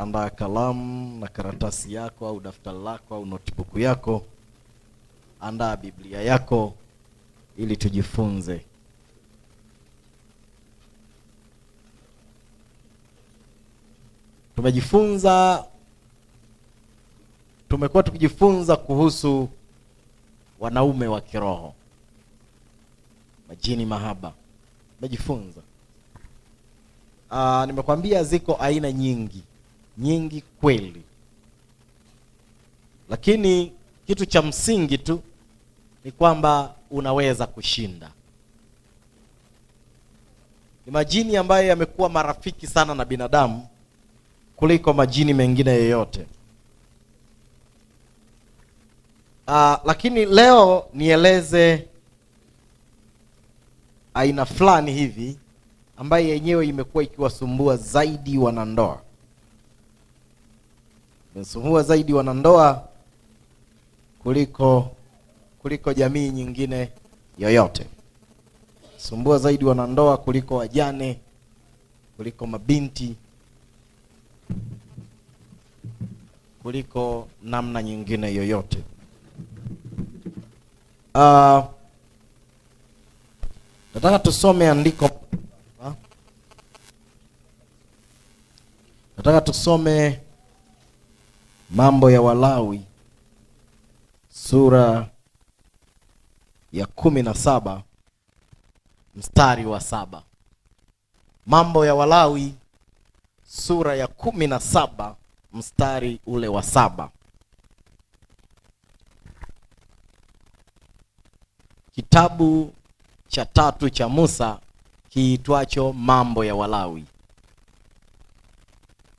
Andaa kalamu na karatasi yako au daftari lako au notebook yako. Andaa Biblia yako ili tujifunze. Tumekuwa tukijifunza kuhusu wanaume wa kiroho, majini mahaba. Tumejifunza. Nimekwambia ziko aina nyingi kweli, lakini kitu cha msingi tu ni kwamba unaweza kushinda. Ni majini ambayo yamekuwa marafiki sana na binadamu kuliko majini mengine yoyote. Lakini leo nieleze aina fulani hivi ambaye yenyewe imekuwa ikiwasumbua zaidi wanandoa. Inasumbua zaidi wanandoa kuliko jamii nyingine yoyote. Sumbua zaidi wanandoa kuliko wajane, kuliko mabinti, kuliko namna nyingine yoyote. Nataka tusome andiko. Nataka tusome Mambo ya Walawi sura ya 17 mstari wa 7. Mambo ya Walawi sura ya 17 mstari ule wa 7. Kitabu cha 3 cha Musa kiitwacho Mambo ya Walawi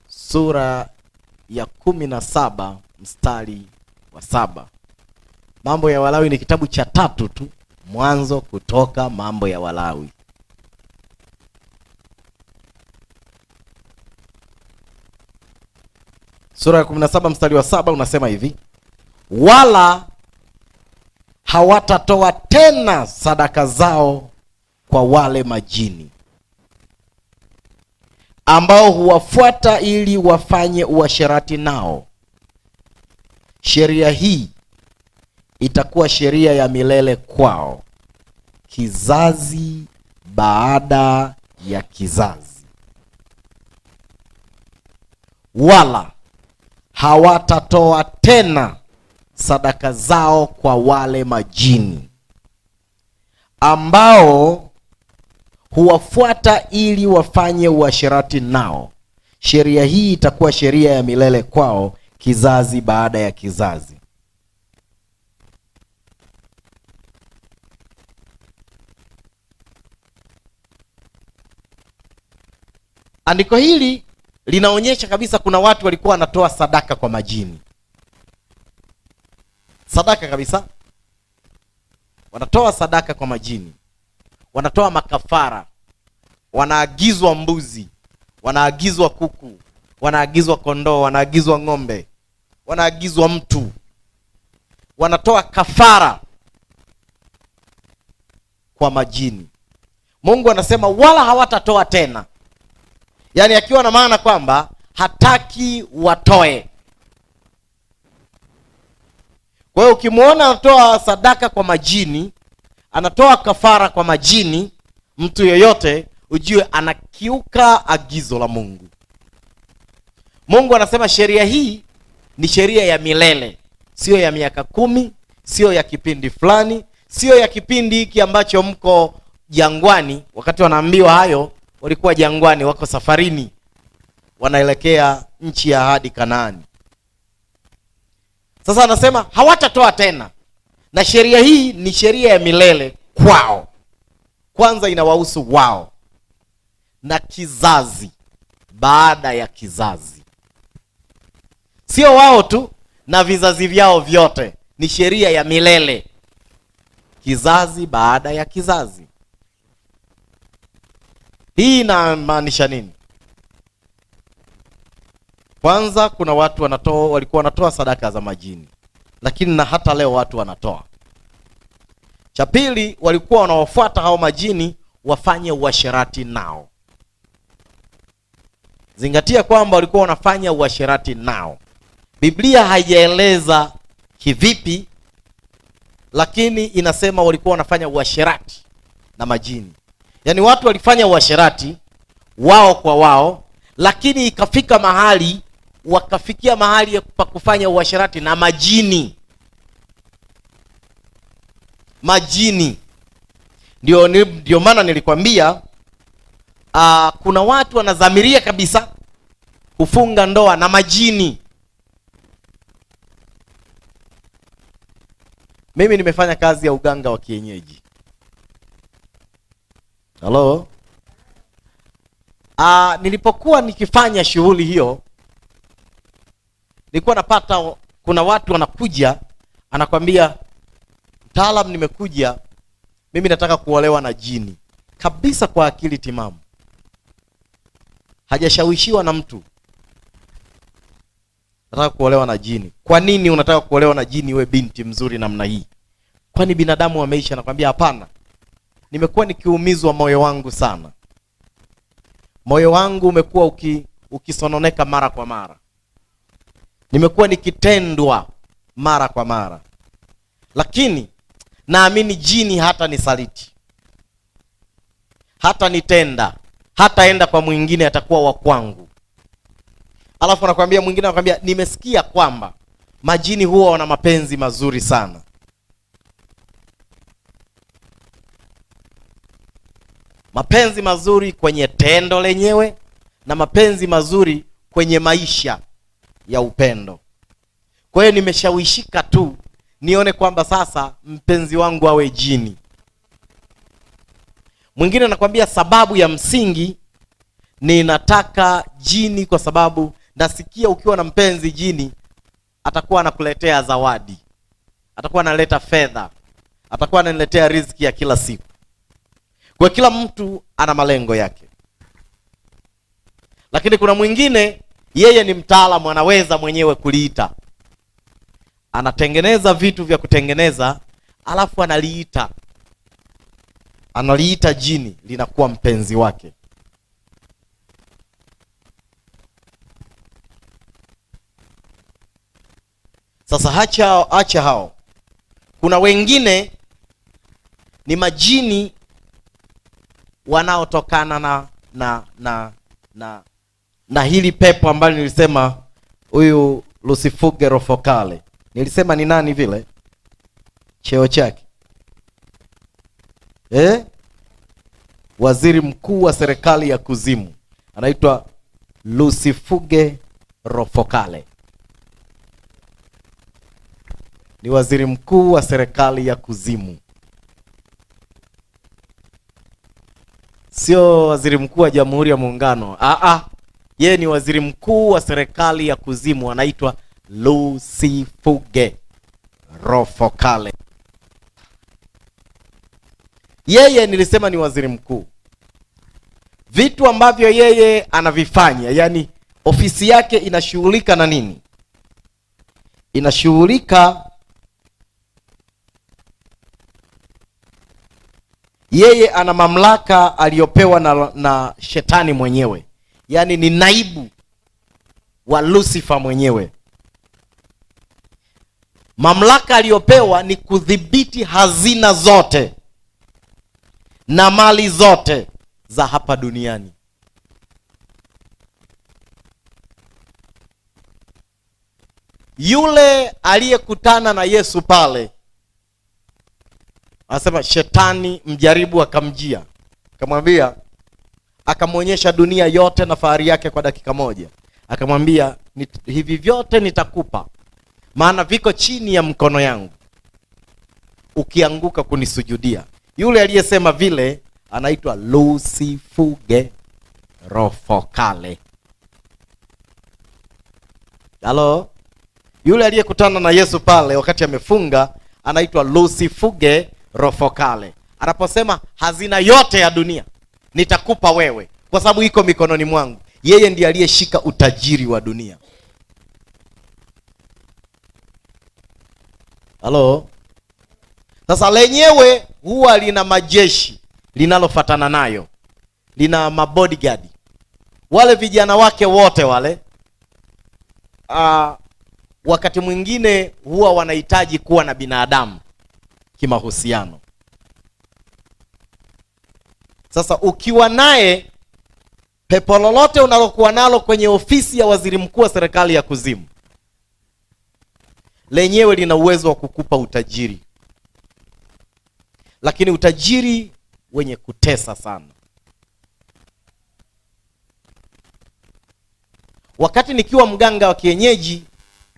sura ya 17 mstari wa 7. Mambo ya Walawi ni kitabu cha 3 tu, Mwanzo, Kutoka, Mambo ya Walawi. Sura ya 17 mstari wa 7 unasema hivi: wala hawatatoa tena sadaka zao kwa wale majini ambao huwafuata ili wafanye uasherati nao. Sheria hii itakuwa sheria ya milele kwao, kizazi baada ya kizazi. Wala hawatatoa tena sadaka zao kwa wale majini ambao huwafuata ili wafanye uasherati nao. Sheria hii itakuwa sheria ya milele kwao, kizazi baada ya kizazi. Andiko hili linaonyesha kabisa kuna watu walikuwa wanatoa sadaka kwa majini. Sadaka kabisa. Wanatoa sadaka kwa majini. Wanatoa makafara. Wanaagizwa mbuzi, wanaagizwa kuku, wanaagizwa kondoo, wanaagizwa ng'ombe, wanaagizwa mtu. Wanatoa kafara kwa majini. Mungu anasema wala hawatatoa tena. Yaani akiwa na maana kwamba hataki watoe. Kwa hiyo ukimwona anatoa sadaka kwa majini, anatoa kafara kwa majini, mtu yoyote ujue anakiuka agizo la Mungu. Mungu anasema sheria hii ni sheria ya milele, sio ya miaka 10, sio ya kipindi fulani, sio ya kipindi hiki ambacho mko jangwani. Wakati wanaambiwa hayo, walikuwa jangwani, wako safarini, wanaelekea nchi ya ahadi Kanaani. Sasa anasema hawatatoa tena, na sheria hii ni sheria ya milele kwao. Kwanza inawahusu wao na kizazi baada ya kizazi. Sio wao tu, na vizazi vyao vyote. Ni sheria ya milele, kizazi baada ya kizazi. Hii inamaanisha nini? Kwanza kuna watu walikuwa wanatoa sadaka za majini, lakini na hata leo watu wanatoa. Cha pili, walikuwa wanawafuata hao majini wafanye uasherati nao. Zingatia kwamba walikuwa wanafanya uasherati nao. Biblia haijaeleza kivipi, lakini inasema walikuwa wanafanya uasherati na majini. Yaani watu walifanya uasherati wao kwa wao, lakini ikafika mahali wakafikia mahali pa kufanya uasherati na majini. Majini. Ndio maana nilikwambia kuna watu wanadhamiria kabisa kufunga ndoa na majini. Mimi nimefanya kazi ya uganga wa kienyeji. Hello? Nilipokuwa nikifanya shughuli hiyo, nilikuwa napata kuna watu wanakuja, anakwambia, mtaalamu, nimekuja mimi nataka kuolewa na jini. Kabisa kwa akili timamu. Hajashawishiwa na mtu. Nataka kuolewa na jini. Kwa nini unataka kuolewa na jini, we binti mzuri namna hii? Kwani binadamu wameisha? Nakwambia hapana. Nimekuwa nikiumizwa moyo wangu sana. Moyo wangu umekuwa ukisononeka mara kwa mara. Nimekuwa nikitendwa mara kwa mara. Lakini naamini jini hata nisaliti, hata nitenda, hata enda kwa mwingine, atakuwa wa kwangu. Alafu anakuambia mwingine, anakuambia nimesikia kwamba majini huwa wana mapenzi mazuri sana. Mapenzi mazuri kwenye tendo lenyewe na mapenzi mazuri kwenye maisha ya upendo. Kwa hiyo nimeshawishika tu nione kwamba sasa mpenzi wangu awe jini. Mwingine anakuambia sababu ya msingi, ninataka jini kwa sababu nasikia ukiwa na mpenzi jini atakuwa anakuletea zawadi, atakuwa analeta fedha, atakuwa ananiletea riziki ya kila siku. Kwa kila mtu ana malengo yake. Lakini kuna mwingine yeye ni mtaalamu, anaweza mwenyewe kuliita. Anatengeneza vitu vya kutengeneza, alafu analiita jini, linakuwa mpenzi wake. Sasa acha hao. Kuna wengine ni majini wanaotokana na hili pepo ambalo nilisema, huyu Lucifuge Rofocale. Nilisema ni nani vile cheo chake? Waziri mkuu wa serikali ya kuzimu. Anaitwa Lucifuge Rofocale. Ni waziri mkuu wa serikali ya kuzimu. Sio waziri mkuu wa Jamhuri ya Muungano. Yeye ni waziri mkuu wa serikali ya kuzimu, anaitwa Lucifuge Rofocale. Yeye nilisema ni waziri mkuu. Vitu ambavyo yeye anavifanya, yani ofisi yake inashughulika na nini? Inashughulika, yeye ana mamlaka aliyopewa na shetani mwenyewe. Yani ni naibu wa Lucifer mwenyewe. Mamlaka aliyopewa ni kudhibiti hazina zote na mali zote za hapa duniani. Yule aliyekutana na Yesu pale, anasema shetani mjaribu akamjia, akamwambia, akamwonyesha dunia yote na fahari yake kwa dakika moja. Akamwambia, hivi vyote nitakupa, maana viko chini ya mkono yangu, ukianguka kunisujudia. Yule aliyesema vile anaitwa Lucifuge Rofocale. Halo? Yule aliyekutana na Yesu pale wakati amefunga anaitwa Lucifuge Rofocale. Anaposema hazina yote ya dunia nitakupa wewe kwa sababu iko mikononi mwangu. Yeye ndiye aliyeshika utajiri wa dunia. Halo? Sasa lenyewe huwa lina majeshi linalofatana nayo. Lina mabodyguard. wale vijana wake wote wale, wakati mwingine huwa wanahitaji kuwa na binadamu kimahusiano. Sasa ukiwa naye, pepo lolote unalokuwa nalo kwenye ofisi ya waziri mkuu wa serikali ya kuzimu, lenyewe lina uwezo wa kukupa utajiri, lakini utajiri wenye kutesa sana. Wakati nikiwa mganga wa kienyeji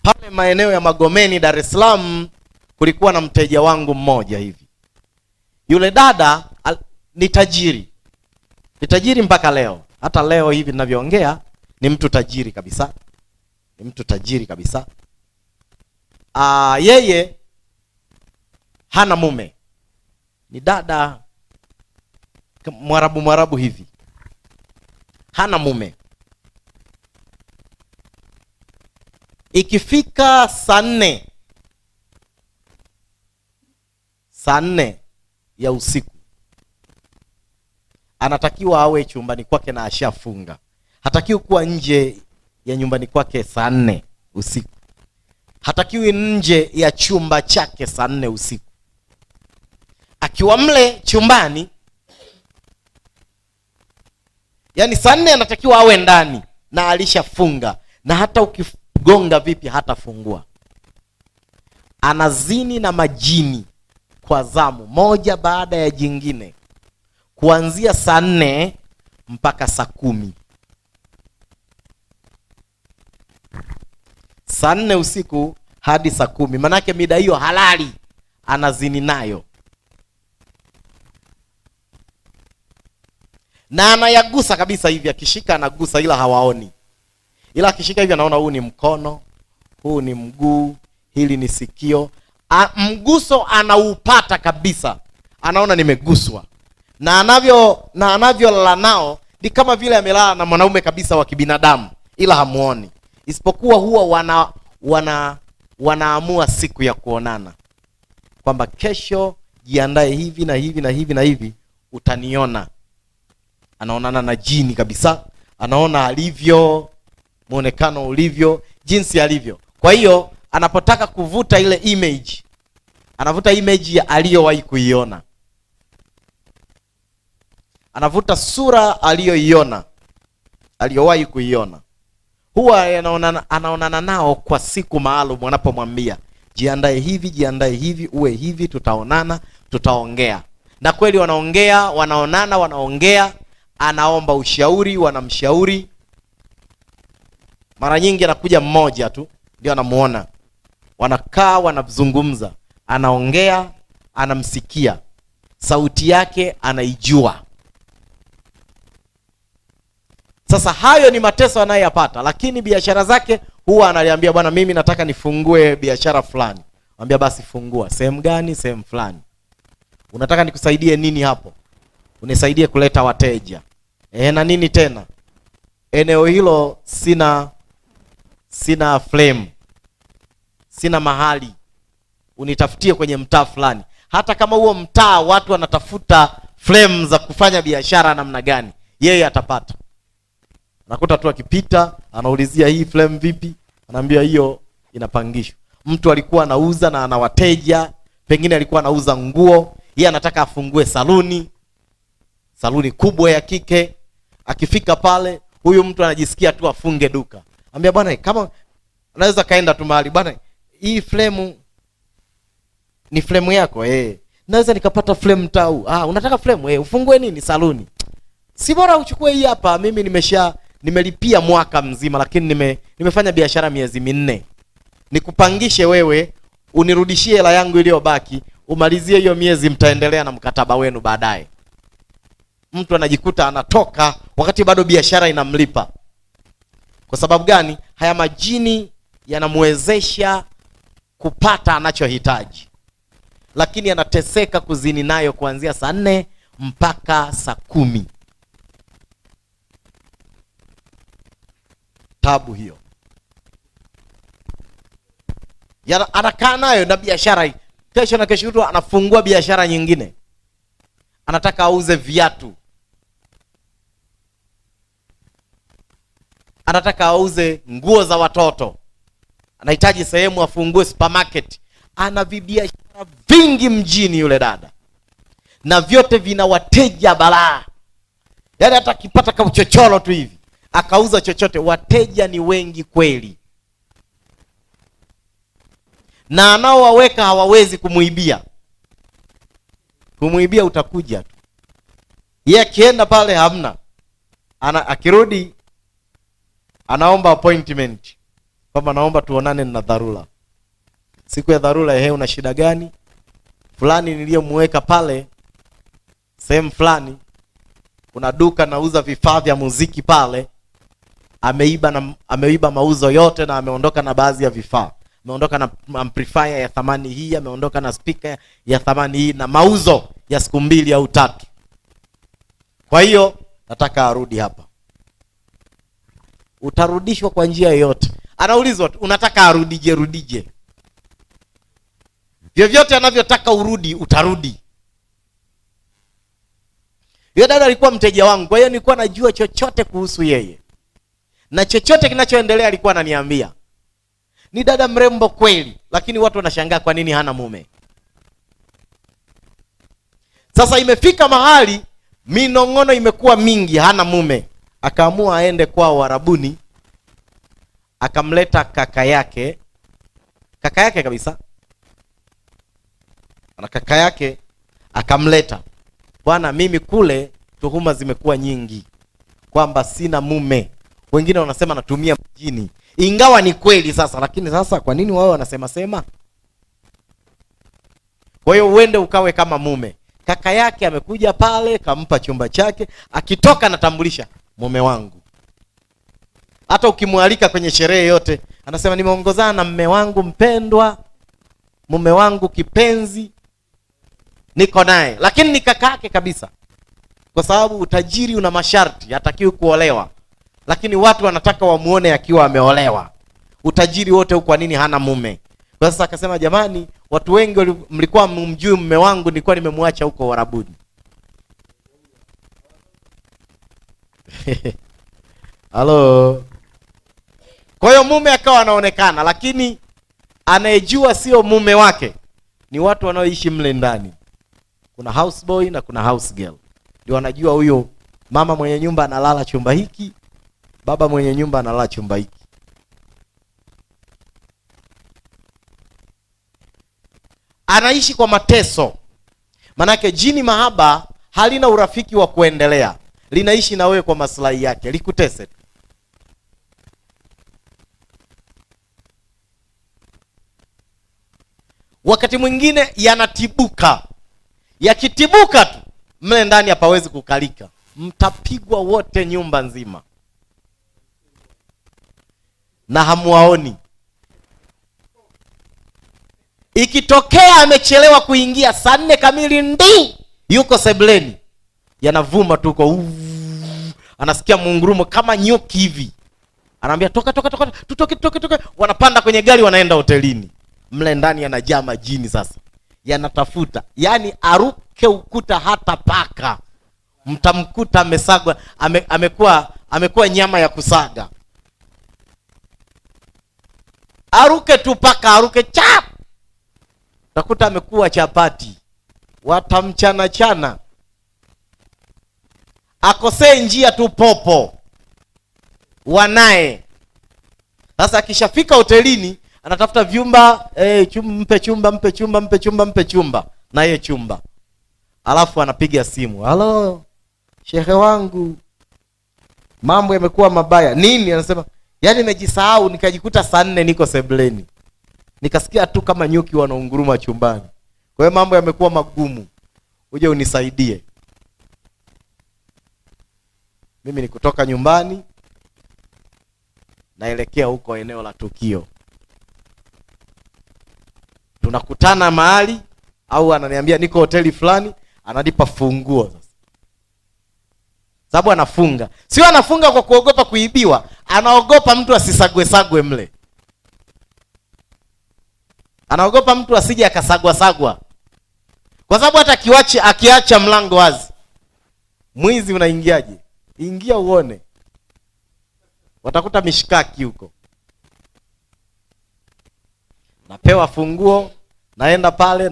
pale maeneo ya Magomeni, Dar es Salaam, kulikuwa na mteja wangu mmoja hivi. Yule dada ni tajiri. Ni tajiri mpaka leo. Hata leo hivi ninavyoongea ni mtu tajiri kabisa. Ni mtu tajiri kabisa. Yeye hana mume. Ni dada Mwarabu hivi. Hana mume. Ikifika saa nne ya usiku, anatakiwa awe chumbani kwake na ashafunga. Hatakiwi kuwa nje ya nyumbani kwake saa 4 usiku. Hatakiwi nje ya chumba chake saa 4 usiku. Akiwa mle chumbani, yani saa 4 anatakiwa awe ndani na alishafunga, na hata ukigonga vipi hatafungua. Anazini na majini kwa zamu moja baada ya jingine, kuanzia saa 4 mpaka saa 10. Saa 4 usiku hadi saa 10. Manake mida hiyo halali anazini nayo, na anayagusa kabisa hivi. Akishika anagusa, ila hawaoni. Ila akishika hivi anaona huu ni mkono, huu ni mguu, hili ni sikio. Mguso anaupata kabisa, anaona nimeguswa. Na anavyolala nao ni kama vile amelala na mwanaume kabisa wa kibinadamu, ila hamuoni. Isipokuwa huwa wanaamua siku ya kuonana, kwamba kesho jiandae hivi na hivi na hivi na hivi, utaniona. Anaonana na jini kabisa, anaona alivyo, muonekano ulivyo, jinsi alivyo. Kwa hiyo anapotaka kuvuta ile image, anavuta image ya aliyowahi kuiona, anavuta sura aliyowahi kuiona. Huwa anaonana nao kwa siku maalum, wanapomwambia jiandae hivi, uwe hivi, tutaonana, tutaongea. Na kweli wanaongea, wanaonana, wanaongea. Anaomba ushauri, wanamshauri. Mara nyingi anakuja mmoja tu ndio anamuona. Wanakaa, wanazungumza, anaongea, anamsikia, sauti yake anaijua. Sasa hayo ni mateso anayopata, lakini biashara zake huwa analiambia, bwana mimi nataka nifungue biashara fulani. Anambia basi fungua. Sehemu gani? Sehemu fulani. Unataka nikusaidie nini hapo? Unisaidie kuleta wateja. Na nini tena? Eneo hilo sina flame. Sina mahali. Unitafutie kwenye mtaa fulani. Hata kama huo mtaa watu wanatafuta flame za kufanya biashara namna gani, yeye atapata. Nakuta tu akipita, anaulizia hii flame vipi? Anaambia hiyo inapangishwa. Mtu alikuwa anauza na ana wateja, pengine alikuwa anauza nguo, yeye anataka afungue saluni kubwa ya kike. Akifika pale, huyu mtu anajisikia tu afunge duka. Anambia bwana, kama unaweza kaenda tu mahali, bwana hii flame ni flame yako? Naweza nikapata flame tau. Unataka flame? Ufungue nini? Saluni. Si bora uchukue hii hapa, mimi nimelipia mwaka mzima, lakini nimefanya biashara miezi 4. Nikupangishe wewe, unirudishie hela yangu iliyobaki, umalizie hiyo miezi, mtaendelea na mkataba wenu baadaye. Mtu anajikuta anatoka wakati bado biashara inamlipa. Kwa sababu gani? Haya majini yanamwezesha kupata anachohitaji, lakini anateseka kuzini nayo kuanzia saa 4 mpaka saa 10. Tabu hiyo. Anakaa nayo na biashara hii. Kesho na kesho kutwa anafungua biashara nyingine. Anataka auze viatu. anataka auze nguo za watoto, anahitaji sehemu afungue supermarket. Ana vibiashara vingi mjini yule dada, na vyote vina wateja balaa. Yaani hata akipata kama chochoro tu hivi akauza chochote, wateja ni wengi kweli, na anaowaweka hawawezi kumuibia. Kumuibia utakuja tu, yeye akienda pale hamna. Akirudi anaomba appointment, kwamba naomba tuonane na dharura. Siku ya dharura, una shida gani? Fulani niliyemweka pale sehemu fulani, kuna duka nauza vifaa vya muziki pale, ameiba mauzo yote na ameondoka na baadhi ya vifaa. Ameondoka na amplifier ya thamani hii, ameondoka na speaker ya thamani hii, na mauzo ya siku 2 au 3. Kwa hiyo nataka arudi hapa. Utarudishwa kwa njia yoyote. Anaulizwa unataka rudije? Vyovyote anavyotaka urudi, utarudi. Yule dada alikuwa mteja wangu, kwa hiyo nilikuwa najua chochote kuhusu yeye, na chochote kinachoendelea alikuwa ananiambia. Ni dada mrembo kweli, lakini watu wanashangaa kwa nini hana mume. Sasa imefika mahali minong'ono imekuwa mingi, hana mume. Akaamua aende kwao Arabuni, akamleta kaka yake kabisa, na kaka yake akamleta. Bwana, mimi kule tuhuma zimekuwa nyingi kwamba sina mume, wengine wanasema natumia mjini, ingawa ni kweli sasa, lakini sasa kwa nini wao wanasema sema? Kwa hiyo uende ukawe kama mume. Kaka yake amekuja pale, kampa chumba chake, akitoka anatambulisha, mume wangu. Hata ukimwalika kwenye sherehe yote anasema nimeongozana na mume wangu mpendwa, mume wangu kipenzi, niko naye. Lakini ni kaka yake kabisa, kwa sababu utajiri una masharti, hatakiwi kuolewa, lakini watu wanataka wamuone akiwa ameolewa. Utajiri wote huko, kwa nini hana mume? Kwa sasa akasema, jamani, watu wengi mlikuwa mumjui mume wangu, nilikuwa nimemwacha huko Arabuni. Halo. Kwa hiyo mume akawa anaonekana, lakini anayejua sio mume wake ni watu wanaoishi mle ndani. Kuna houseboy na kuna house girl. Ndio wanajua huyo mama mwenye nyumba analala chumba hiki, baba mwenye nyumba analala chumba hiki. Anaishi kwa mateso. Manake jini mahaba halina urafiki wa kuendelea, linaishi na wewe kwa maslahi yake, likutese. Wakati mwingine yanatibuka. Yakitibuka tu mle ndani hapawezi kukalika, mtapigwa wote nyumba nzima na hamuwaoni. Ikitokea amechelewa kuingia saa 4 kamili, ndi yuko sebleni, yanavuma tuko, anasikia mungurumo kama nyuki hivi, anaambia toka, tutoke. Wanapanda kwenye gari wanaenda hotelini. Mle ndani yanajaa majini sasa, yanatafuta, yani aruke ukuta hata paka mtamkuta amesagwa, amekuwa nyama ya kusaga. Aruke tu paka, aruke chap, nakuta amekuwa chapati, watamchana chana. Akosee njia tu popo wanae. Sasa akishafika hotelini anatafuta vyumba, mpe chumba na yeye chumba. Alafu anapiga simu, halo shehe wangu, mambo yamekuwa mabaya. Nini? Anasema, yani nimejisahau, nikajikuta saa 4 niko sebleni, nikasikia tu kama nyuki wanaunguruma chumbani. Kwa hiyo mambo yamekuwa magumu, uje unisaidie. Mimi nikutoka nyumbani naelekea huko eneo la tukio. Tunakutana mahali, au ananiambia niko hoteli fulani, ananipa funguo sasa. Sababu anafunga. Sio anafunga kwa kuogopa kuibiwa, anaogopa mtu asisagwe mle. Anaogopa mtu asije akasagwa. Kwa sababu hata akiacha mlango wazi, mwizi unaingiaje? Ingia uone. watakuta mishikaki huko. Napewa funguo, naenda pale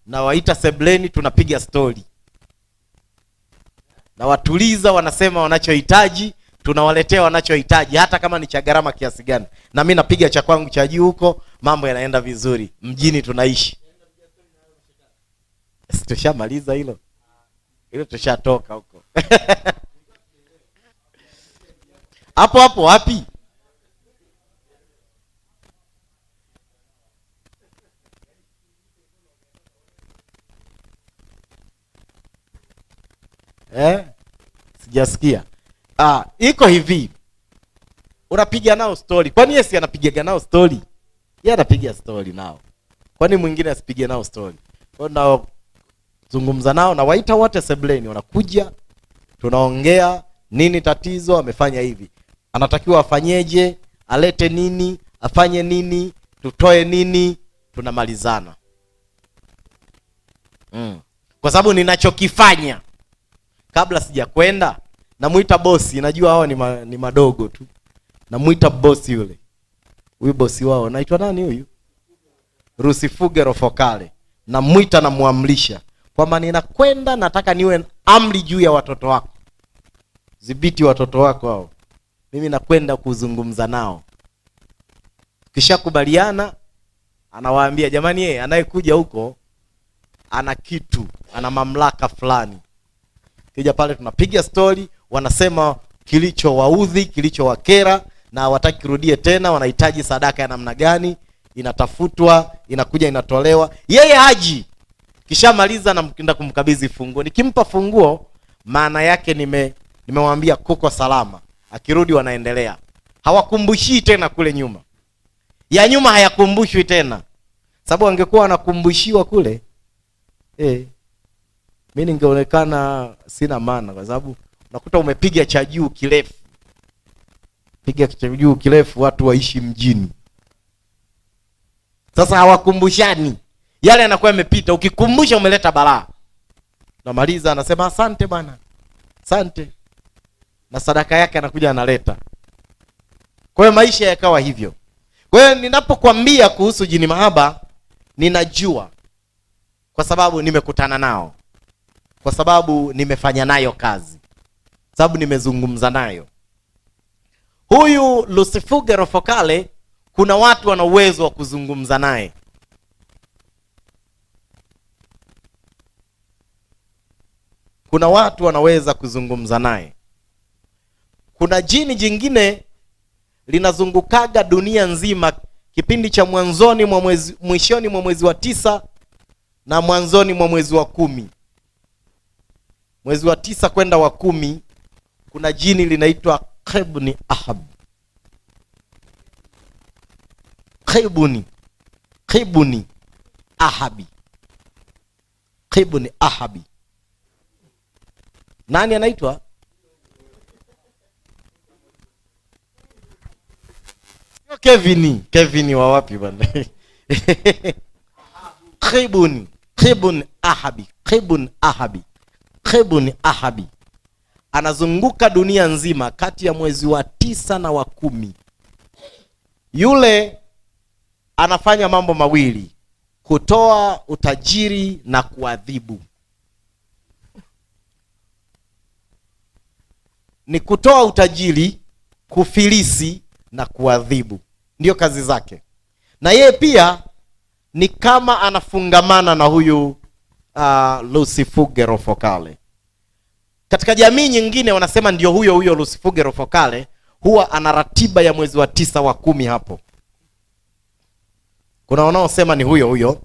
na waita sebleni, tunapiga stori. Na watuliza, wanasema wanachohitaji, tunawaletea wanachohitaji hata kama ni cha gharama kiasi gani. Na mimi napiga cha kwangu cha juu huko, mambo yanaenda vizuri. Mjini tunaishi. Tushamaliza hilo. Hilo tushatoka huko. Hapo wapi? Sijasikia. Iko hivi. Unapiga nao story. Kwani Yesu anapiga nao story? Yeye anapiga story nao. Kwani mwingine asipige nao story? Kwa nao zungumza nao, na waita wote sebleni, wanakuja, tunaongea nini tatizo, amefanya hivi, anatakiwa afanyeje, alete nini, afanye nini, tutoe nini, tunamalizana. Kwa sababu ninachokifanya kabla sijakwenda, namuita bosi, najua hao ni madogo tu. Namuita bosi yule. Huyu bosi wao anaitwa nani huyu? Lucifugero Focale. Namuita na muamrisha kwamba ninakwenda, nataka niwe amri juu ya watoto wako. Dhibiti watoto wako hao. Mimi nakwenda kuzungumza nao. Kisha kubaliana, anawaambia jamani, yeye anayekuja huko ana kitu, ana mamlaka fulani. Kija pale tunapiga story, wanasema kilichowaudhi, kilichowakera, na hawataki kurudie tena, wanahitaji sadaka ya namna gani, inatafutwa, inakuja, inatolewa. Yeye haji. Kishamaliza na mkinda kumkabidhi funguo. Nikimpa funguo, maana yake nimemwambia kuko salama. Akirudi wanaendelea. Hawakumbushi tena kule nyuma. Ya nyuma hayakumbushwi tena. Sababu angekuwa wanakumbushiwa kule, mimi ningeonekana sina maana, kwa sababu unakuta umepiga cha juu kirefu. Piga cha juu kirefu, watu waishi mjini. Sasa hawakumbushani. Yale yanakuwa yamepita, ukikumbusha umeleta balaa. Namaliza, anasema asante bwana. Asante. Na sadaka yake anakuja analeta. Kwa hiyo maisha yakawa hivyo. Kwa hiyo ninapokuambia kuhusu jini mahaba, ninajua kwa sababu nimekutana nao. Kwa sababu nimefanya nayo kazi. Sababu nimezungumza nayo. Huyu Lucifugero Focale, kuna watu wana uwezo wa kuzungumza naye. Kuna watu wanaweza kuzungumza naye. Kuna jini jingine linazungukaga dunia nzima kipindi cha mwishoni mwa mwezi wa 9 na mwanzoni mwa mwezi wa 10. Mwezi wa 9 kwenda wa 10 kuna jini linaitwa Khebuni Ahab. Khebuni Ahabi. Khebuni Ahabi. Nani anaitwa? Kevin wa wapi bwana? Khebuni Ahabi. Anazunguka dunia nzima kati ya mwezi wa 9 na wa 10. Yule anafanya mambo mawili: kutoa utajiri na kuadhibu. Ni kutoa utajiri, kufilisi na kuadhibu. Ndio kazi zake. Na yeye pia ni kama anafungamana na huyu Lucifugero Focale. Katika jamii nyingine wanasema ndio huyo Lucifugero Focale huwa ana ratiba ya mwezi wa 9 wa 10 hapo. Kuna wanaosema ni huyo.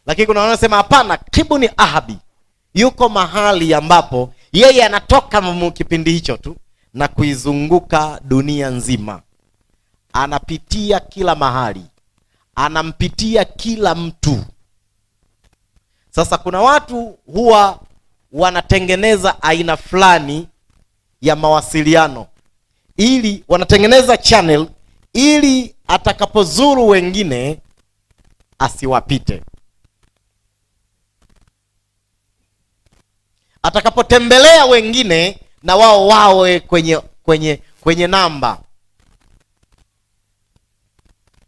Lakini kuna wanaosema hapana, Khebuni Ahabi yuko mahali ambapo yeye anatoka kipindi hicho tu na kuizunguka dunia nzima. Anapitia kila mahali. Anampitia kila mtu. Sasa kuna watu huwa wanatengeneza aina fulani ya mawasiliano, ili wanatengeneza channel ili atakapozuru wengine asiwapite. Atakapotembelea wengine na wao wawe kwenye namba,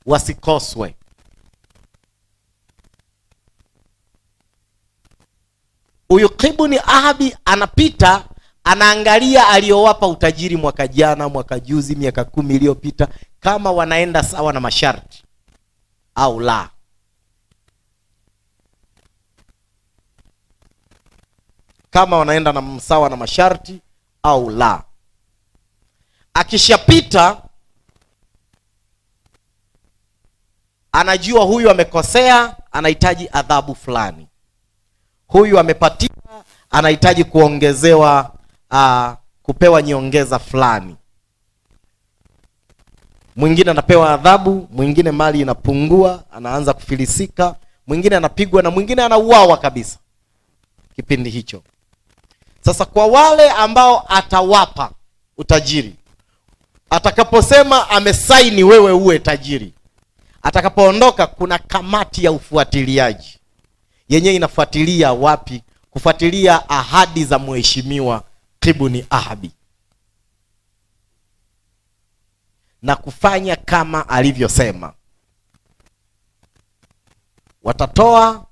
wasikoswe. Huyu Ibn Ahabi anapita, anaangalia aliyowapa utajiri mwaka jana, mwaka juzi, miaka 10 iliyopita, kama wanaenda sawa na masharti au la. Kama wanaenda na sawa na masharti au la. Akishapita anajua huyu amekosea, anahitaji adhabu fulani. Huyu amepatia, anahitaji kuongezewa, kupewa nyongeza fulani. Mwingine anapewa adhabu, mwingine mali inapungua, anaanza kufilisika, mwingine anapigwa na mwingine anauawa kabisa kipindi hicho. Sasa kwa wale ambao atawapa utajiri, atakaposema amesaini wewe uwe tajiri, atakapoondoka kuna kamati ya ufuatiliaji yenyewe inafuatilia wapi, kufuatilia ahadi za mheshimiwa Ibn Ahabi na kufanya kama alivyosema. Watatoa.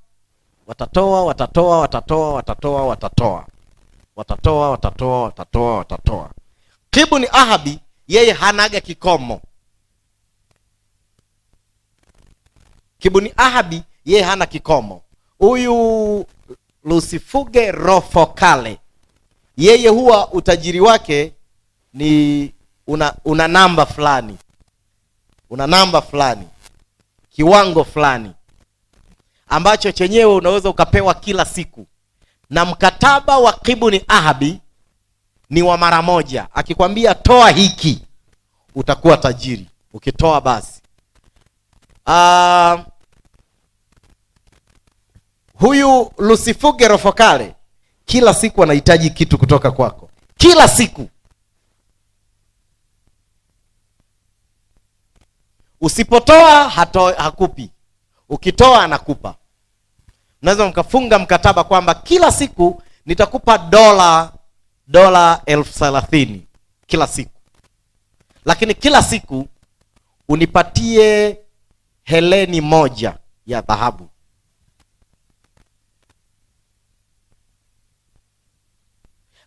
Ibn Ahabi yeye hanaga kikomo. Ibn Ahabi yeye hana kikomo. Huyu Lusifuge Rofokale yeye huwa utajiri wake ni una namba fulani, kiwango fulani ambacho chenyewe unaweza ukapewa kila siku, na mkataba wa Ibn Ahabi ni wa mara moja. Akikwambia toa hiki utakuwa tajiri, ukitoa basi. Huyu Lusifuge Rofokale kila siku anahitaji kitu kutoka kwako, kila siku. Usipotoa hakupi, ukitoa anakupa. Unaweza mkafunga mkataba kwamba kila siku nitakupa dola 30,000 kila siku, lakini kila siku unipatie heleni moja ya dhahabu.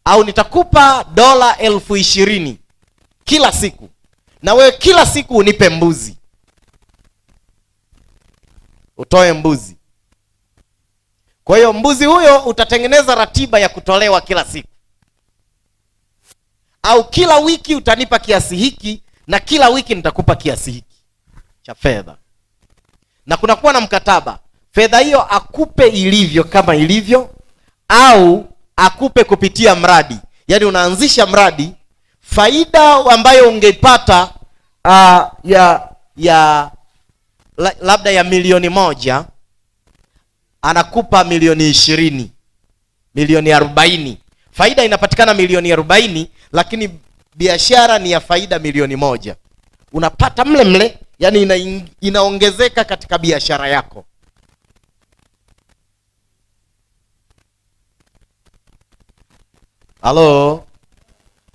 Au nitakupa dola 20,000 kila siku, na wewe kila siku unipe mbuzi, utoe mbuzi. Kwa hiyo mbuzi huyo utatengeneza ratiba ya kutolewa kila siku, au kila wiki utanipa kiasi hiki, na kila wiki nitakupa kiasi hiki cha fedha. Na kunakuwa na mkataba, fedha hiyo akupe ilivyo kama ilivyo, au akupe kupitia mradi. Yaani unaanzisha mradi, faida ambayo ungeipata labda ya milioni 1, anakupa milioni 20, milioni 40. Faida inapatikana milioni 40, lakini biashara ni ya faida milioni 1. Unapata mle, yani inaongezeka katika biashara yako.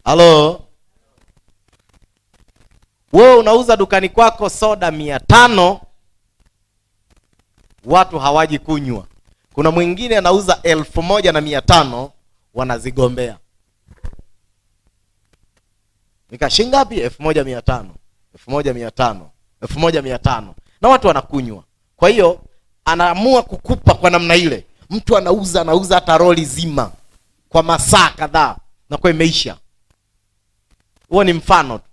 Halo? Wewe unauza dukani kwako soda 500, watu hawaji kunywa. Kuna mwingine anauza 1,500, wanazigombea. Nikashinga ngapi? 1,500, 1,500, 1,500, na watu wanakunywa. Kwa hiyo anaamua kukupa kwa namna ile. Mtu anauza hata roli zima kwa masaa kadhaa na kwa imeisha. Huo ni mfano tu.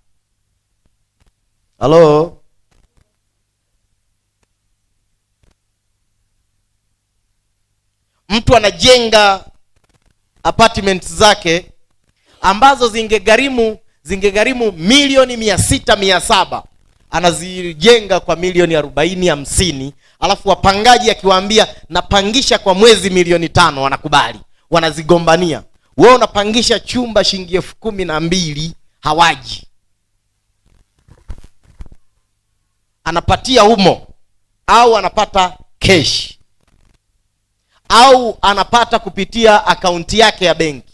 Halo? Mtu anajenga apartments zake ambazo zingegharimu milioni 600, 700, anazijenga kwa milioni 40, 50, alafu wapangaji akiwaambia napangisha kwa mwezi milioni 5, wanakubali, wanazigombania. Wewe unapangisha chumba shilingi 12,000, hawaji. Anapatia humo, au anapata cash, au anapata kupitia akaunti yake ya benki.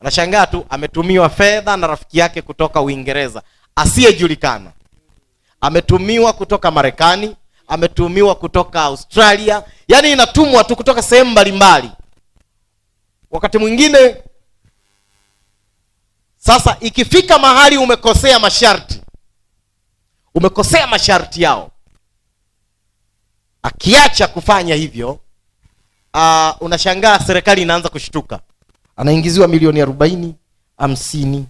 Unashangaa tu ametumiwa fedha na rafiki yake kutoka Uingereza asiyejulikana, ametumiwa kutoka Marekani, ametumiwa kutoka Australia, yani inatumwa tu kutoka sehemu mbalimbali. Wakati mwingine sasa ikifika mahali umekosea masharti yao, akiacha kufanya hivyo, unashangaa serikali inaanza kushtuka. Anaingiziwa milioni 40, 50,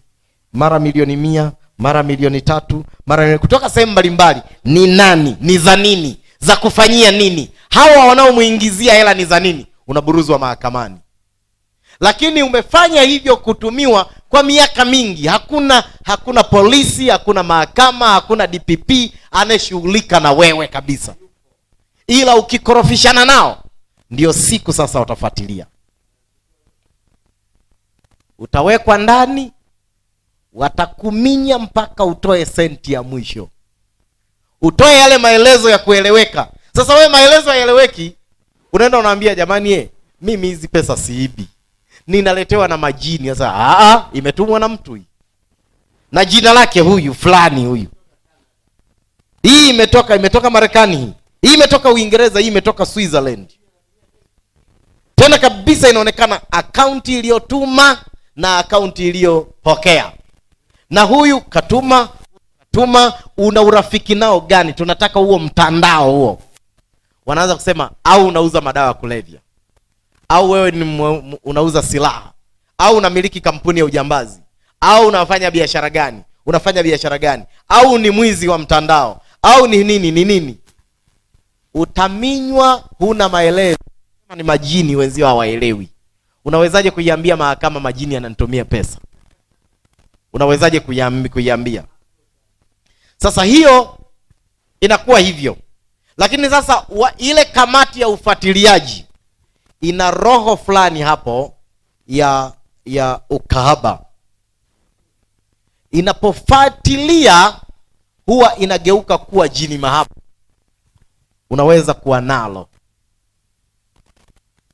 mara milioni 100, mara milioni 3, mara kutoka sehemu mbalimbali. Ni nani? Ni za nini? Za kufanyia nini? Hawa wanaomuingizia hela ni za nini? Unaburuzwa mahakamani. Lakini umefanya hivyo kutumiwa kwa miaka mingi. Hakuna polisi, hakuna mahakama, hakuna DPP anayeshughulika na wewe kabisa. Ila ukikorofishana nao, ndio siku sasa watafuatilia. Utawekwa ndani, watakuminya mpaka utoe senti ya mwisho, utoe yale maelezo ya kueleweka. Sasa wewe maelezo hayaeleweki, unaenda unaambia jamani, mimi hizi pesa siibi, ninaletewa na majini. Sasa imetumwa na mtu hii, na jina lake huyu fulani huyu. Hii imetoka Marekani, hii imetoka Uingereza, hii imetoka Switzerland. Tena kabisa inaonekana akaunti iliyotuma na akaunti iliyopokea. Na huyu katuma, una urafiki nao gani? Tunataka huo mtandao huo. Wanaanza kusema au unauza madawa ya kulevya, au wewe ni unauza silaha, au unamiliki kampuni ya ujambazi, au unafanya biashara gani, au ni mwizi wa mtandao, au ni nini. Utaminywa, huna maelezo. Kama ni majini, wenzio hawaelewi. Unawezaje kuiambia mahakama majini yananitumia pesa? Unawezaje kuiambia? Sasa hiyo inakuwa hivyo. Lakini sasa ile kamati ya ufuatiliaji ina roho fulani hapo ya ukahaba. Inapofuatilia huwa inageuka kuwa jini mahaba. Unaweza kuwa nalo,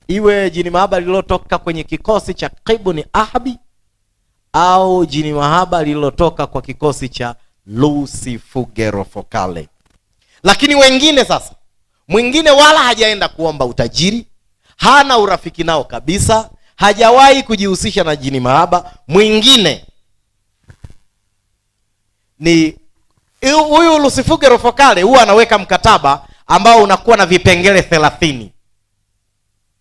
iwe jini mahaba lililotoka kwenye kikosi cha Ibn Ahbi, au jini mahaba lililotoka kwa kikosi cha Lucifugerofokale. Lakini wengine sasa, mwingine wala hajaenda kuomba utajiri, hana urafiki nao kabisa, hajawahi kujihusisha na jini mahaba. Mwingine ni huyu Lucifugerofokale, huwa anaweka mkataba ambao unakuwa na vipengele 30.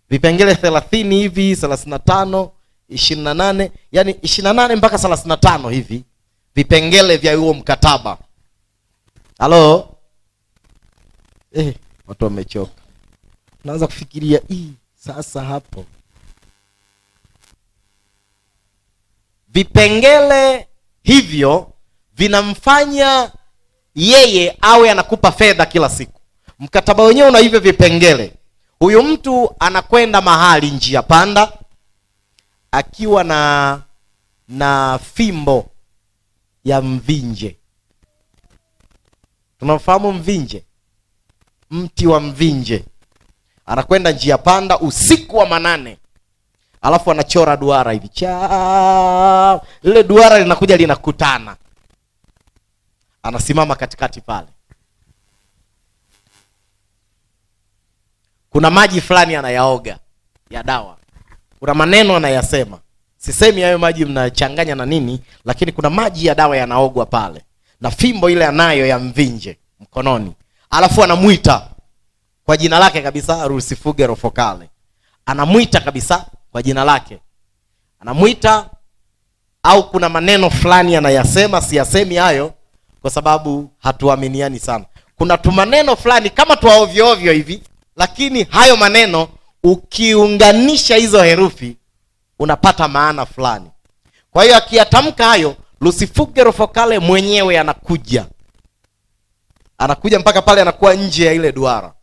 Vipengele 30 hivi, 35, 28, yani 28 mpaka 35 hivi vipengele vya huo mkataba. Halo? Watu wamechoka. Naanza kufikiria sasa hapo. Vipengele hivyo vinamfanya yeye awe anakupa fedha kila siku. Mkataba wenyewe una hivyo vipengele. Huyu mtu anakwenda mahali njia panda, akiwa na fimbo ya mvinje. Tunafahamu mvinje, mti wa mvinje. Anakwenda njia panda usiku wa manane, alafu anachora duara hivi, lile duara linakuja linakutana, anasimama katikati pale. Kuna maji fulani anayaoga ya dawa, kuna maneno anayasema. Sisemi hayo maji mnachanganya na nini, lakini kuna maji ya dawa yanaogwa pale, na fimbo ile anayo ya mvinje mkononi. Alafu anamuita kwa jina lake kabisa, Lucifugerofokale. Anamuita kabisa kwa jina lake, anamuita. Au kuna maneno fulani anayasema, siyasemi hayo kwa sababu hatuaminiani sana. Kuna tu maneno fulani kama tu ovyo ovyo hivi, lakini hayo maneno ukiunganisha hizo herufi unapata maana fulani. Kwa hiyo akiyatamka hayo, Lucifugerofokale mwenyewe anakuja mpaka pale, anakuwa nje ya ile duara.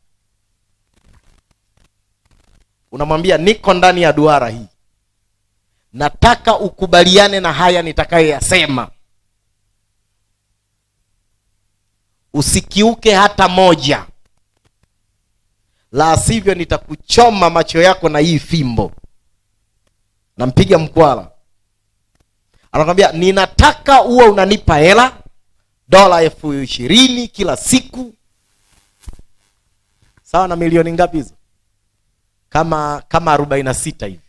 Unamwambia, niko ndani ya duara hii, nataka ukubaliane na haya nitakayoyasema, usikiuke hata moja, la sivyo nitakuchoma macho yako na hii fimbo. Nampiga mkwala, anakwambia ninataka uwe unanipa hela $20,000 kila siku. Sawa na milioni ngapi hizo? Kama 46 hivi.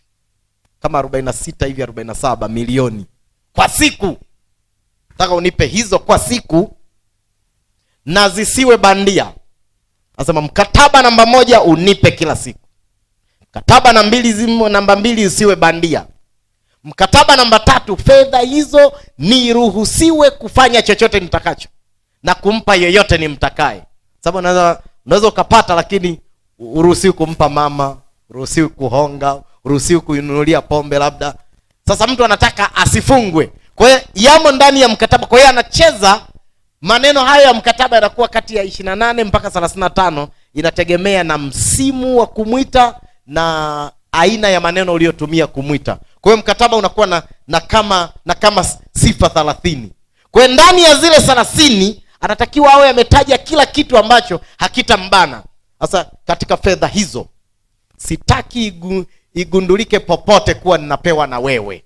Kama 46 hivi, 47 milioni kwa siku. Nataka unipe hizo kwa siku na zisiwe bandia. Nasema mkataba namba 1 unipe kila siku. Mkataba namba 2 usiwe bandia. Mkataba namba 3, fedha hizo niruhusiwe kufanya chochote nitakacho na kumpa yeyote nimtakaye. Sababu unaweza ukapata, lakini uruhusiwi kumpa mama, uruhusiwi kuhonga, uruhusiwi kuinunulia pombe labda. Sasa mtu anataka asifungwe. Kwa hiyo yamo ndani ya mkataba. Kwa hiyo anacheza maneno hayo ya mkataba, yanakuwa kati ya 28 mpaka 35, inategemea na msimu wa kumwita na aina ya maneno uliyotumia kumwita. Kwa hiyo mkataba unakuwa na kama sifa 30. Kwa hiyo ndani ya zile 30 anatakiwa awe ametaja kila kitu ambacho hakitambana. Sasa katika fedha hizo sitaki igundulike popote kuwa ninapewa na wewe.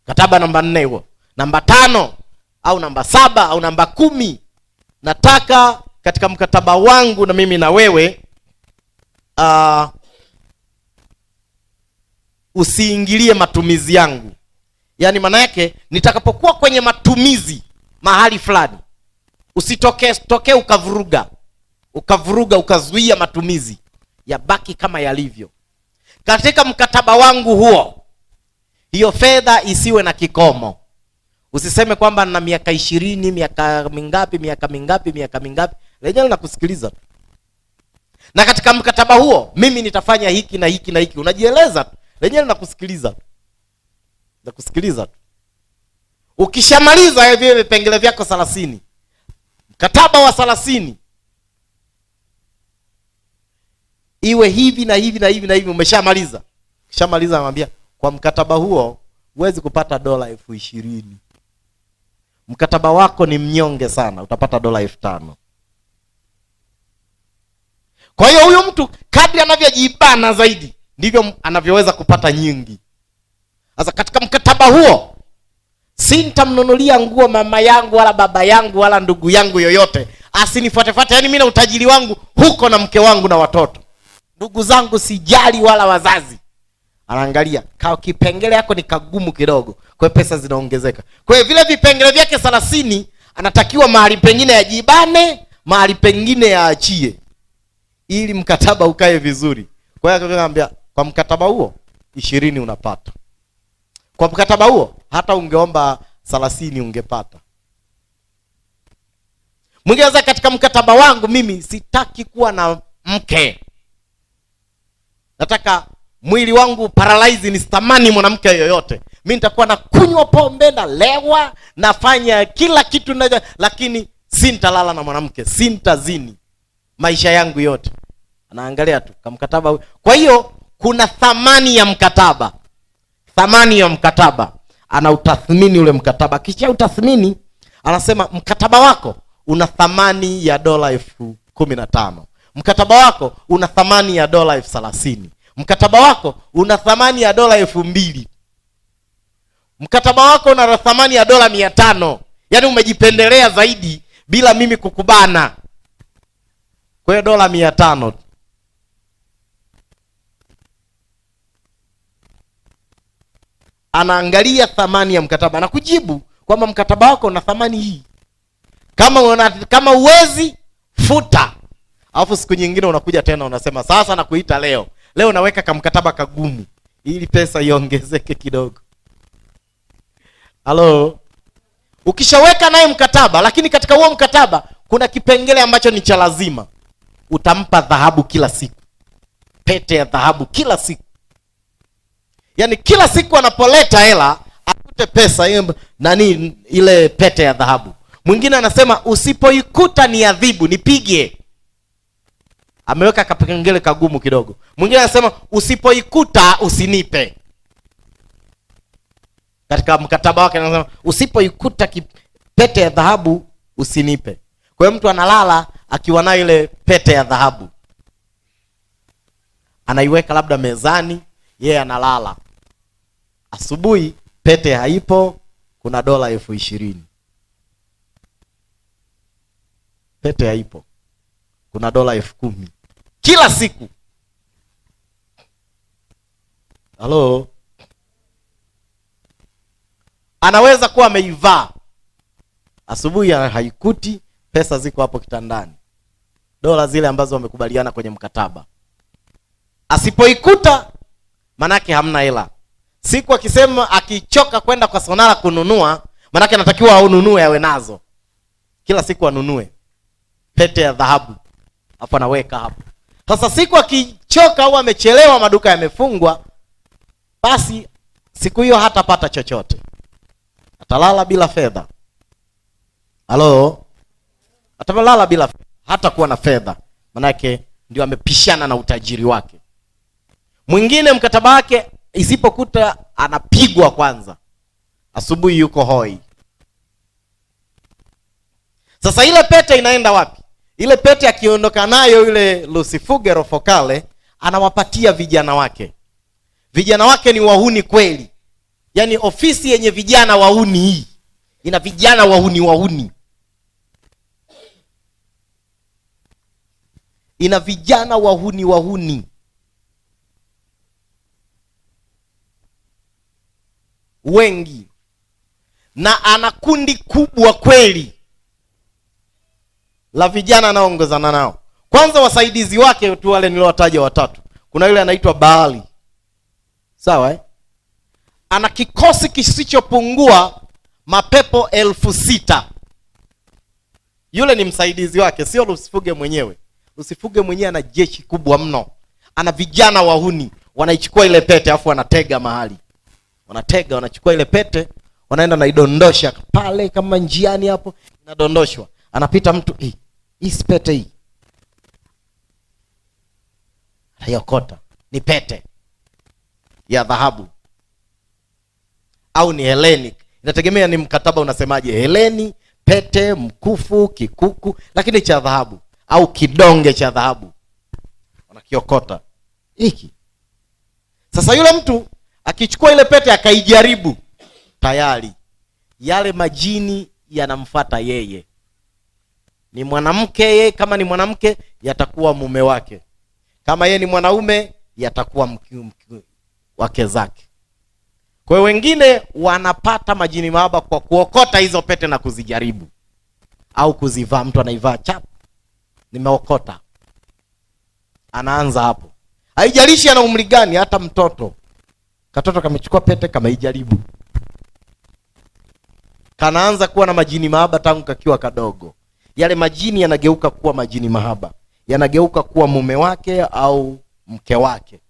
Mkataba namba 4 huo. Namba 5 au namba 7 au namba 10, nataka katika mkataba wangu na mimi na wewe usiingilie matumizi yangu. Yaani maana yake nitakapokuwa kwenye matumizi mahali fulani, usitokee ukavuruga ukazuia matumizi, yabaki kama yalivyo. Katika mkataba wangu huo, hiyo fedha isiwe na kikomo. Usiseme kwamba na miaka 20, miaka mingapi. Lenyewe nakusikiliza. Na katika mkataba huo mimi nitafanya hiki na hiki na hiki. Unajieleza tu. Lenyewe nakusikiliza. Nakusikiliza tu. Ukishamaliza hivi vipengele vyako 30. Mkataba wa 30. Iwe hivi na hivi na hivi na hivi, umeshamaliza. Ukishamaliza anamwambia kwa mkataba huo huwezi kupata $20,000. Mkataba wako ni mnyonge sana, utapata $5,000. Kwa hiyo huyu mtu kadri anavyojibana zaidi ndivyo anavyoweza kupata nyingi. Sasa katika mkataba huo sintamnunulia nguo mama yangu wala baba yangu wala ndugu yangu yoyote, asinifuatefuate. Yaani mimi na utajiri wangu huko na mke wangu na watoto. Ndugu zangu sijali wala wazazi. Anaangalia kwa kipengele yako ni kagumu kidogo, kwa pesa zinaongezeka. Kwa hiyo vile vipengele vyake 30 anatakiwa mahali pengine yajibane, mahali pengine yaachie ili mkataba ukae vizuri. Kwa hiyo akamwambia kwa mkataba huo 20 unapata. Kwa mkataba huo hata ungeomba 30 ungepata. Mwingine katika mkataba wangu mimi sitaki kuwa na mke. Nataka mwili wangu paralyze, nisitamani mwanamke yoyote. Mimi nitakuwa na kunywa pombe na lewa, nafanya kila kitu lakini sintalala na mwanamke, sintazini maisha yangu yote. Anaangalia tu kama mkataba. Kwa hiyo kuna thamani ya mkataba. Thamani ya mkataba. Anautathmini ule mkataba. Kisha utathmini, anasema mkataba wako una thamani ya $15,000. Mkataba wako una thamani ya $30,000. Mkataba wako una thamani ya $2,000. Mkataba wako una thamani ya $500. Yaani umejipendelea zaidi bila mimi kukubana. Kwa hiyo $500. Anaangalia thamani ya mkataba na kujibu kwamba mkataba wako una thamani hii. Kama uwezi futa. Alafu siku nyingine unakuja tena unasema sasa nakuita leo. Leo naweka kama mkataba kagumu ili pesa iongezeke kidogo. Halo. Ukishaweka naye mkataba, lakini katika huo mkataba kuna kipengele ambacho ni cha lazima. Utampa dhahabu kila siku. Pete ya dhahabu kila siku. Yaani kila siku anapoleta hela akute pesa ile pete ya dhahabu. Mwingine anasema usipoikuta ni adhibu, nipige. Ameweka kapengele kagumu kidogo. Mwingine anasema usipoikuta usinipe. Katika mkataba wake anasema usipoikuta pete ya dhahabu usinipe. Kwa hiyo mtu analala akiwa na ile pete ya dhahabu. Anaiweka labda mezani, yeye analala. Asubuhi pete haipo, kuna dola 20,000. Pete haipo, kuna dola 10,000 kila siku. Halo, anaweza kuwa ameivaa asubuhi, haikuti, pesa ziko hapo kitandani, dola zile ambazo wamekubaliana kwenye mkataba. Asipoikuta manake hamna hela. Siku akisema akichoka kwenda kwa sonara kununua, manake anatakiwa aununue, awe nazo kila siku, anunue pete ya dhahabu hapo, anaweka hapo. Sasa siku akichoka au amechelewa, maduka yamefungwa, basi siku hiyo hatapata chochote, atalala bila fedha. Halo, atalala bila fedha, hata kuwa na fedha, manake ndio amepishana na utajiri wake. Mwingine mkataba wake isipokuta anapigwa kwanza, asubuhi yuko hoi. Sasa ile pete inaenda wapi? Ile pete akiondoka nayo yule Lucifugero Focale, anawapatia vijana wake. Vijana wake ni wahuni kweli. Yaani ofisi yenye vijana wahuni hii ina vijana wahuni. Ina vijana wahuni. Wengi. Na ana kundi kubwa kweli la vijana anaongozana nao. Kwanza wasaidizi wake tu wale niliowataja watatu. Kuna yule anaitwa Baali. Sawa Ana kikosi kisichopungua mapepo 6,000. Yule ni msaidizi wake, sio Lusifuge mwenyewe. Lusifuge mwenyewe ana jeshi kubwa mno. Ana vijana wahuni, wanaichukua ile pete afu wanatega mahali. Wanachukua ile pete, wanaenda naidondosha pale kama njiani hapo, inadondoshwa. Anapita mtu, hii pete hii. Hayokota, ni pete ya dhahabu au ni heleni. Inategemea ni mkataba unasemaje, heleni, pete, mkufu, kikuku, lakini cha dhahabu au kidonge cha dhahabu. Wanakiokota hiki. Sasa yule mtu akichukua ile pete akaijaribu, tayari yale majini yanamfuata yeye. Ni mwanamke yeye, kama ni mwanamke yatakuwa mume wake, kama yeye ni mwanaume yatakuwa mke wake zake. Kwa hiyo wengine wanapata majini mahaba kwa kuokota hizo pete na kuzijaribu au kuzivaa. Mtu anaivaa chap, nimeokota, anaanza hapo. Haijalishi ana umri gani, hata mtoto. Katoto kamechukua pete kameijaribu, kanaanza kuwa na majini mahaba tangu kakiwa kadogo. Yale majini yanageuka kuwa majini mahaba, yanageuka kuwa mume wake au mke wake.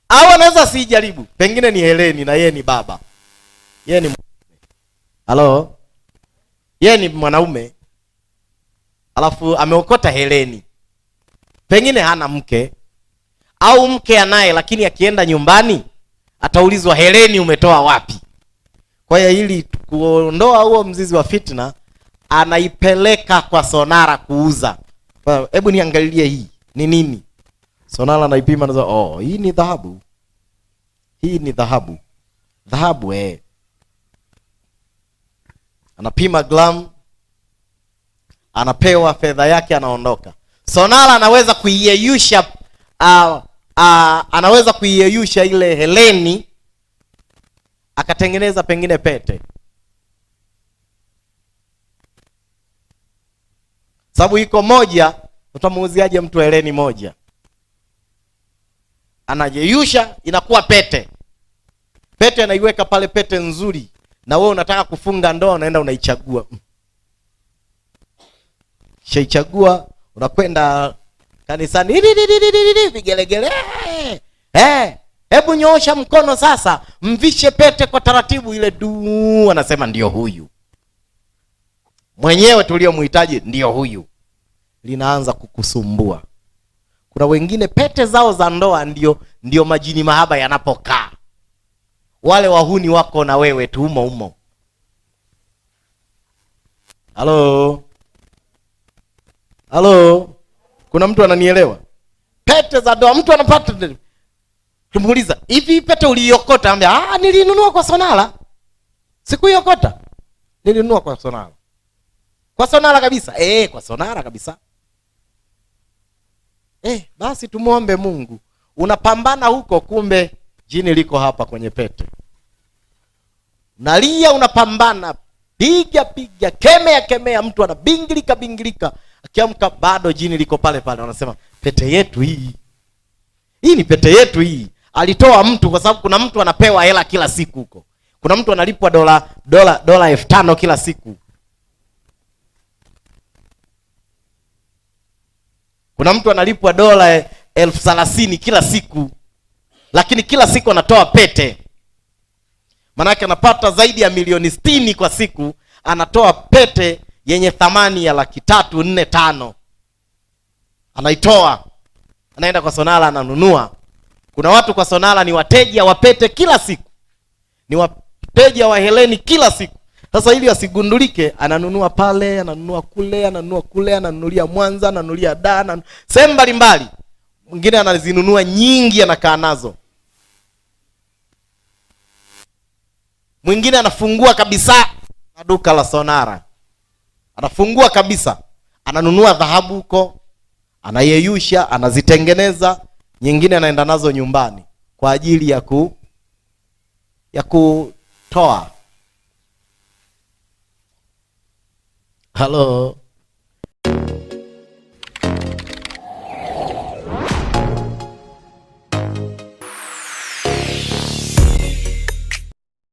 Au anaweza sijaribu, pengine ni heleni na yeye ni baba, yeye ni halo, yeye ni mwanaume, alafu ameokota heleni. Pengine hana mke au mke anaye, lakini akienda nyumbani ataulizwa, heleni umetoa wapi? Kwa hiyo ili kuondoa huo mzizi wa fitna, anaipeleka kwa sonara kuuza. Hebu niangalie hii ni nini? Sonara anaipima, anasema hii ni dhahabu. Hii ni dhahabu. Dhahabu Anapima gram, anapewa fedha yake, anaondoka. Sonara anaweza kuiyeyusha anaweza kuiyeyusha ile heleni akatengeneza pengine pete. Sababu iko moja, utamuuziaje mtu heleni moja? Anajeyusha inakuwa pete. Pete anaiweka pale, pete nzuri. Na wewe unataka kufunga ndoa, unaenda unaichagua. Shaichagua, unakwenda kanisani, vigelegele. Hebu nyoosha mkono sasa, mvishe pete kwa taratibu ile anasema ndio huyu. Mwenyewe tuliyomhitaji ndio huyu. Linaanza kukusumbua. Kuna wengine pete zao za ndoa ndio majini mahaba yanapokaa. Wale wahuni wako na wewe tu umo. Halo. Kuna mtu ananielewa? Pete za ndoa mtu anapata Kimuuliza, hivi pete uliiokota? Anambia, nilinunua kwa Sonala. Sikuiokota. Nilinunua kwa Sonala. Kwa Sonala kabisa. Kwa Sonala kabisa. Basi tumuombe Mungu. Unapambana huko, kumbe jini liko hapa kwenye pete. Unalia, unapambana, piga, kemea, mtu anabingilika. Akiamka bado jini liko pale pale. Wanasema, pete yetu hii. Hii ni pete yetu hii. Alitoa mtu, kwa sababu kuna mtu anapewa hela kila siku huko. Kuna mtu analipwa dola 5,000 kila siku. Kuna mtu analipwa dola 30,000 kila siku. Lakini kila siku anatoa pete. Manake anapata zaidi ya milioni 60 kwa siku. Anatoa pete yenye thamani ya 300,000, 400,000, 500,000. Anaitoa. Anaenda kwa Sonala ananunua. Kuna watu kwa Sonala ni wateja wa pete kila siku. Ni wateja wa heleni kila siku. Sasa ili asigundulike, ananunua pale, ananunua kule, ananunulia Mwanza, ananunulia Dar, sehemu mbalimbali. Mwingine anazinunua nyingi, anakaa nazo. Mwingine anafungua kabisa duka la Sonara. Anafungua kabisa. Ananunua dhahabu huko, anayeyusha, anazitengeneza, nyingine anaenda nazo nyumbani kwa ajili ya kutoa. Halo.